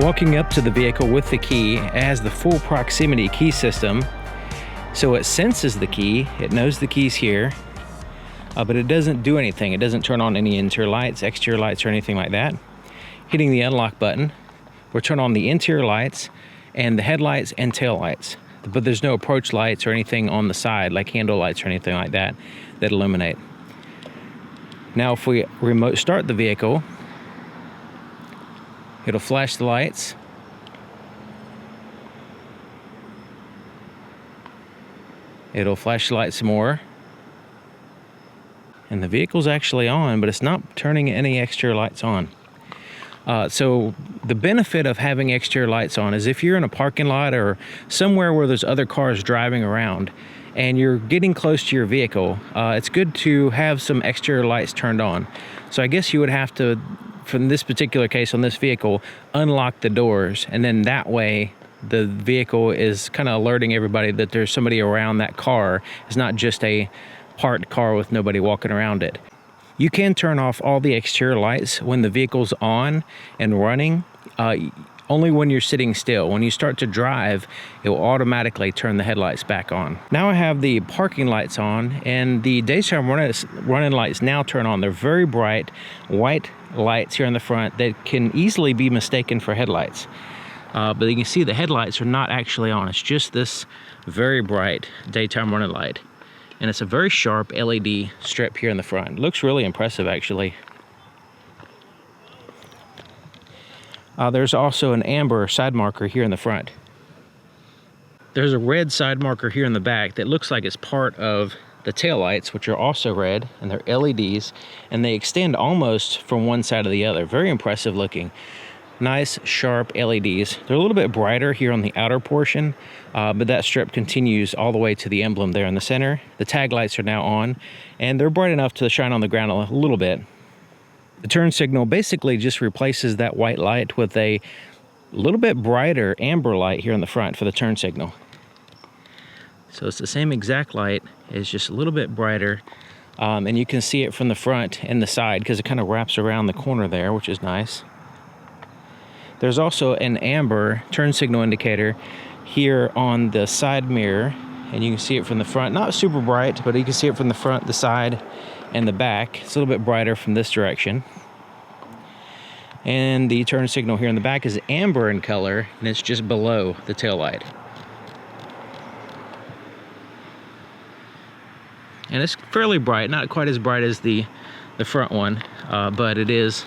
Walking up to the vehicle with the key, it has the full proximity key system. So it senses the key, it knows the key's here, but it doesn't do anything. It doesn't turn on any interior lights, exterior lights, or anything like that. Hitting the unlock button will turn on the interior lights and the headlights and tail lights. But there's no approach lights or anything on the side, like handle lights or anything like that, that illuminate. Now if we remote start the vehicle, it'll flash the lights. It'll flash the lights some more. And the vehicle's actually on, but it's not turning any exterior lights on. So the benefit of having exterior lights on is if you're in a parking lot or somewhere where there's other cars driving around and you're getting close to your vehicle, it's good to have some exterior lights turned on. So I guess you would have to, from this particular case on this vehicle, unlock the doors, and then that way the vehicle is kind of alerting everybody that there's somebody around that car. It's not just a parked car with nobody walking around it. You can turn off all the exterior lights when the vehicle's on and running, only when you're sitting still. When you start to drive, it will automatically turn the headlights back on. Now I have the parking lights on, and the daytime running lights now turn on. They're very bright white lights here in the front that can easily be mistaken for headlights. But you can see the headlights are not actually on. It's just this very bright daytime running light. And it's a very sharp LED strip here in the front. It looks really impressive, actually. There's also an amber side marker here in the front. There's a red side marker here in the back that looks like it's part of the taillights, which are also red, and they're LEDs, and they extend almost from one side to the other. Very impressive looking. Nice, sharp LEDs. They're a little bit brighter here on the outer portion, but that strip continues all the way to the emblem there in the center. The tag lights are now on, and they're bright enough to shine on the ground a little bit. The turn signal basically just replaces that white light with a little bit brighter amber light here in the front for the turn signal. So it's the same exact light, it's just a little bit brighter, and you can see it from the front and the side because it kind of wraps around the corner there, which is nice. There's also an amber turn signal indicator here on the side mirror, and you can see it from the front. Not super bright, but you can see it from the front, the side, and the back. It's a little bit brighter from this direction. And the turn signal here in the back is amber in color, and it's just below the tail light. And it's fairly bright, not quite as bright as the front one, but it is.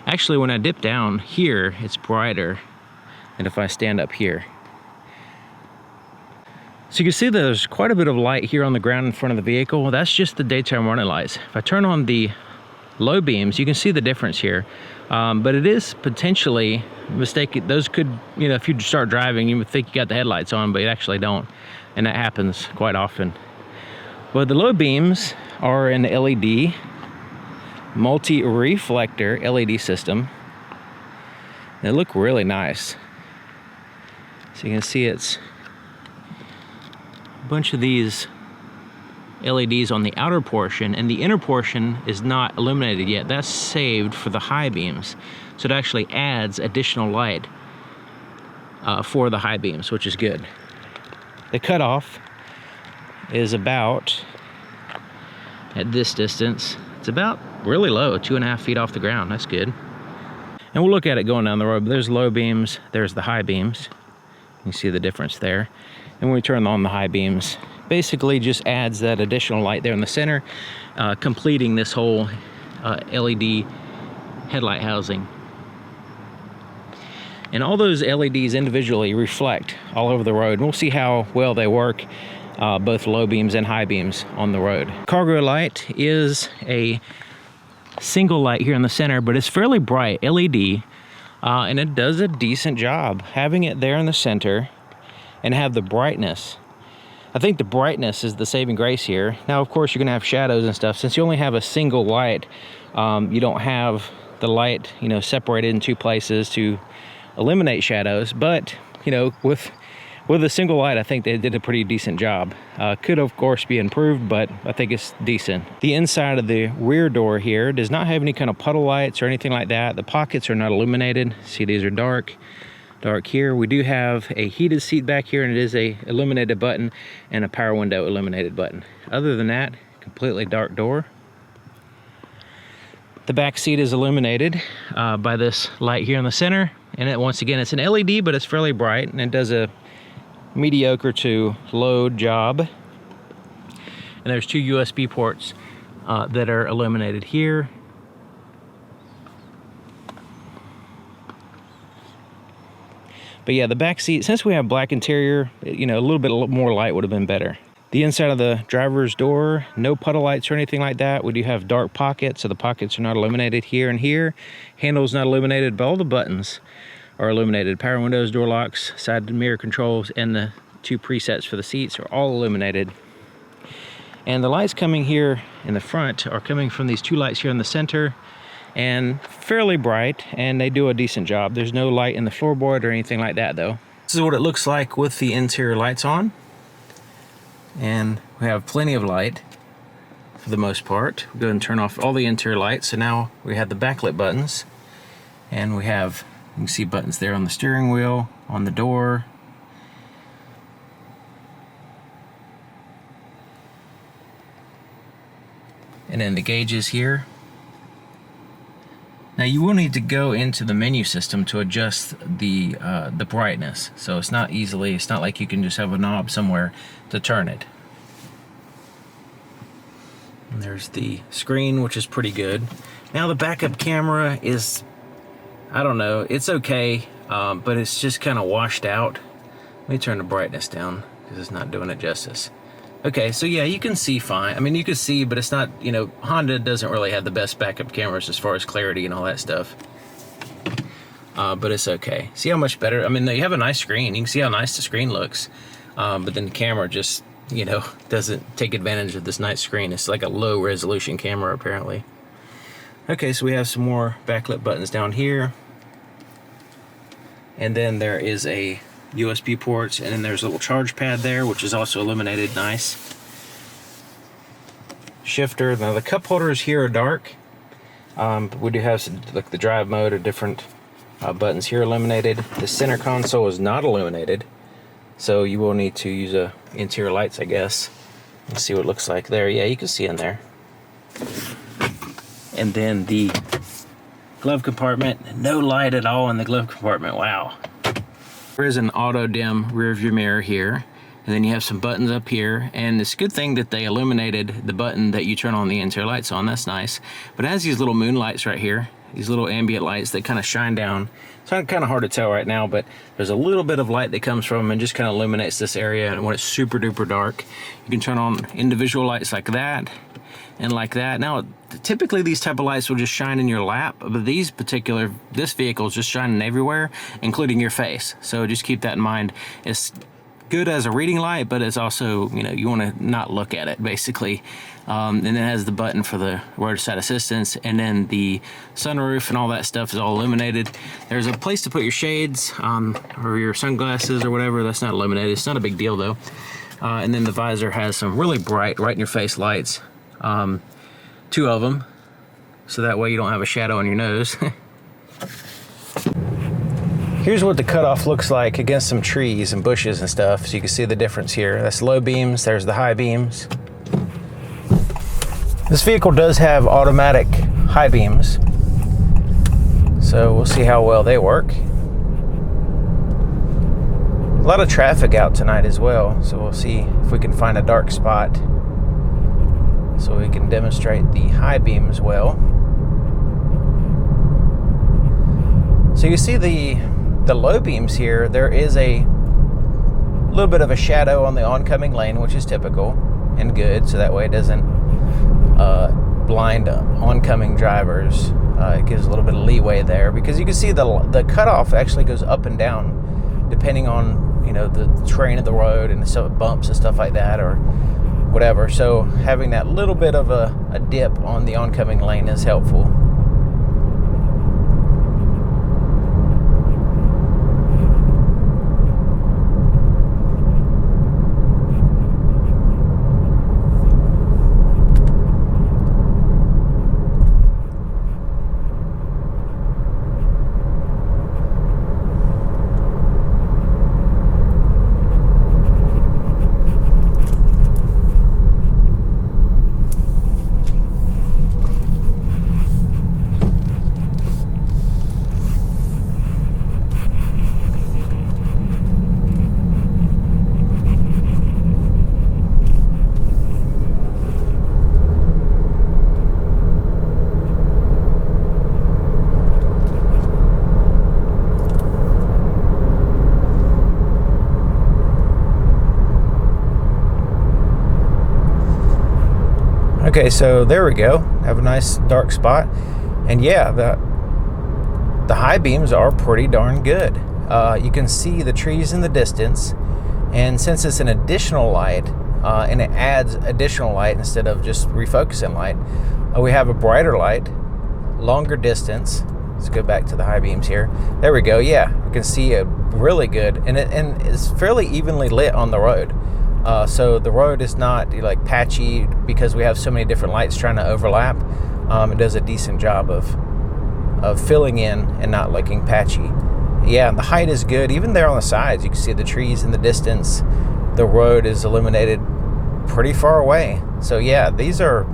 Actually, when I dip down here, it's brighter than if I stand up here. So you can see there's quite a bit of light here on the ground in front of the vehicle. That's just the daytime running lights. If I turn on the low beams, you can see the difference here. But it is potentially mistaken. Those could, you know, if you start driving, you would think you got the headlights on, but you actually don't. And that happens quite often. But the low beams are an LED multi-reflector LED system. They look really nice. So you can see it's a bunch of these LEDs on the outer portion, and the inner portion is not illuminated yet. That's saved for the high beams. So it actually adds additional light for the high beams, which is good. The cutoff is about, at this distance, it's about really low, 2.5 feet off the ground. That's good. And we'll look at it going down the road. But there's low beams, there's the high beams. You can see the difference there. And when we turn on the high beams, basically just adds that additional light there in the center, completing this whole LED headlight housing. And all those LEDs individually reflect all over the road. And we'll see how well they work, both low beams and high beams on the road. Cargo light is a single light here in the center, but it's fairly bright LED, and it does a decent job having it there in the center and have the brightness. I think the brightness is the saving grace here. Now, of course, you're gonna have shadows and stuff. Since you only have a single light, you don't have the light, separated in two places to eliminate shadows. But, with With a single light, I think they did a pretty decent job. Could of course be improved, but I think it's decent. The inside of the rear door here does not have any kind of puddle lights or anything like that. The pockets are not illuminated. See, these are dark here. We do have a heated seat back here, and it is a illuminated button and a power window illuminated button. Other than that, completely dark door. The back seat is illuminated by this light here in the center, and once again, it's an LED, but it's fairly bright, and it does a mediocre to load job. And there's 2 USB ports that are illuminated here. But yeah, the back seat, since we have black interior, you know, a little bit more light would have been better. The inside of the driver's door, no puddle lights or anything like that. We do have dark pockets, so the pockets are not illuminated here and here. Handle's not illuminated, but all the buttons are illuminated. Power windows, door locks, side mirror controls, and the 2 presets for the seats are all illuminated. And the lights coming here in the front are coming from these 2 lights here in the center, and fairly bright, and they do a decent job. There's no light in the floorboard or anything like that though. This is what it looks like with the interior lights on. And we have plenty of light for the most part. We'll go ahead and turn off all the interior lights. So now we have the backlit buttons, and we have, you can see buttons there on the steering wheel, on the door. And then the gauges here. Now you will need to go into the menu system to adjust the brightness. So it's not like you can just have a knob somewhere to turn it. And there's the screen, which is pretty good. Now the backup camera is, I don't know, it's okay, but it's just kind of washed out. Let me turn the brightness down because it's not doing it justice. Okay, so yeah, you can see fine. I mean, you can see, but it's not, you know, Honda doesn't really have the best backup cameras as far as clarity and all that stuff. But it's okay. See how much better? I mean, you have a nice screen. You can see how nice the screen looks. But then the camera just, you know, doesn't take advantage of this nice screen. It's like a low resolution camera, apparently. Okay, so we have some more backlit buttons down here. And then there is a USB ports, and then there's a little charge pad there, which is also illuminated nice. Shifter. Now the cup holders here are dark. We do have some, like the drive mode or different buttons here illuminated. The center console is not illuminated, so you will need to use interior lights, I guess. Let's see what it looks like there. Yeah, you can see in there. And then the glove compartment, no light at all in the glove compartment. Wow. There is an auto dim rear view mirror here, and then you have some buttons up here, and it's a good thing that they illuminated the button that you turn on the interior lights on. That's nice. But it has these little moon lights right here, these little ambient lights that kind of shine down. It's kind of hard to tell right now, but there's a little bit of light that comes from and just kind of illuminates this area. And when it's super duper dark, you can turn on individual lights like that and like that. Now, typically these type of lights will just shine in your lap, but this vehicle is just shining everywhere, including your face. So just keep that in mind. It's good as a reading light, but it's also, you know, you want to not look at it, basically. And then it has the button for the roadside assistance, and then the sunroof and all that stuff is all illuminated. There's a place to put your shades or your sunglasses or whatever. That's not illuminated. It's not a big deal though. And then the visor has some really bright, right in your face lights. 2 of them, so that way you don't have a shadow on your nose. Here's what the cutoff looks like against some trees and bushes and stuff, so you can see the difference here. That's low beams, there's the high beams. This vehicle does have automatic high beams, so we'll see how well they work. A lot of traffic out tonight as well, so we'll see if we can find a dark spot so we can demonstrate the high beams well. So you see the low beams here, there is a little bit of a shadow on the oncoming lane, which is typical and good, so that way it doesn't blind oncoming drivers. It gives a little bit of leeway there, because you can see the cutoff actually goes up and down depending on, you know, the terrain of the road and some bumps and stuff like that, or whatever. So having that little bit of a dip on the oncoming lane is helpful. Okay, so there we go. Have a nice dark spot. And yeah, the high beams are pretty darn good. You can see the trees in the distance, and since it's an additional light, and it adds additional light instead of just refocusing light, we have a brighter light, longer distance. Let's go back to the high beams here. There we go. Yeah, you can see it really good, and it's fairly evenly lit on the road. So the road is not like patchy because we have so many different lights trying to overlap. It does a decent job of filling in and not looking patchy. Yeah, the height is good. Even there on the sides, you can see the trees in the distance. The road is illuminated pretty far away. So yeah, the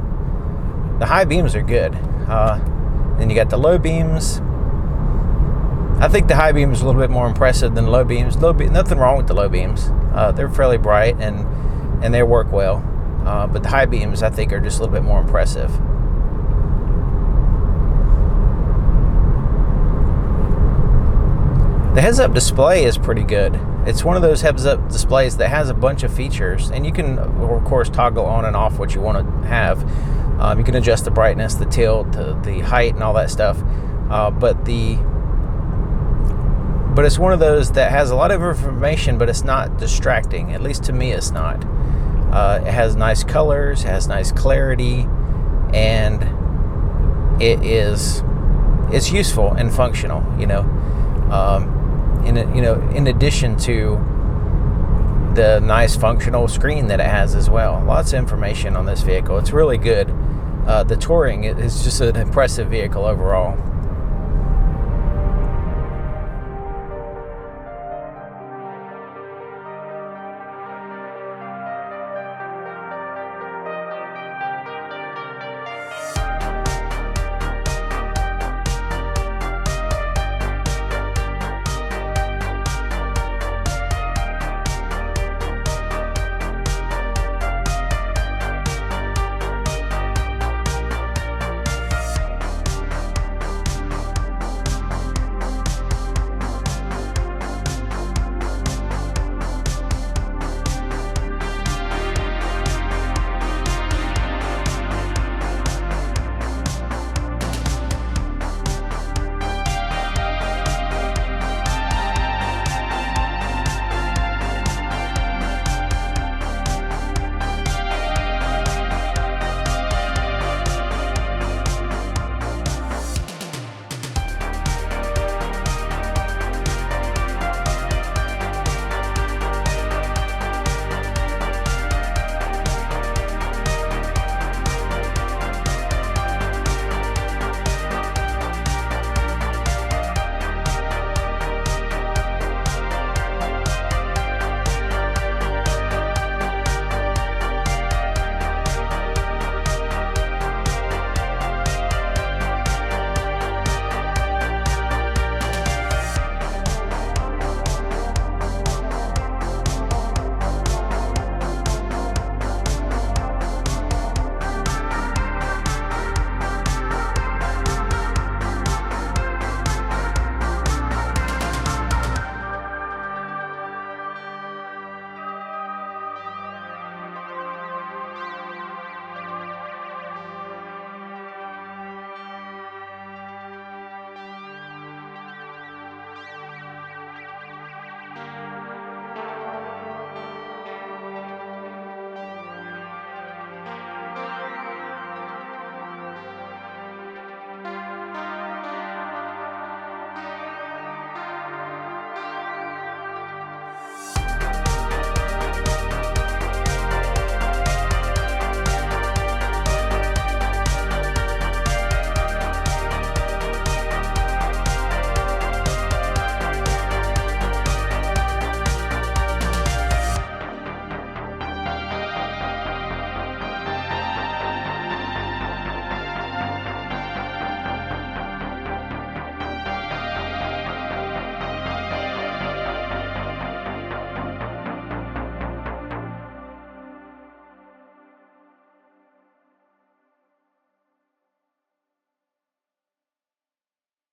high beams are good. Then you got the low beams. I think the high beam is a little bit more impressive than low beams. Nothing wrong with the low beams. They're fairly bright and they work well. But the high beams, I think, are just a little bit more impressive. The heads-up display is pretty good. It's one of those heads-up displays that has a bunch of features, and you can, of course, toggle on and off what you want to have. You can adjust the brightness, the tilt, the height, and all that stuff. But it's one of those that has a lot of information, but it's not distracting. At least to me, it's not. It has nice colors, it has nice clarity, and it's useful and functional. In addition to the nice functional screen that it has as well. Lots of information on this vehicle. It's really good. The Touring is just an impressive vehicle overall.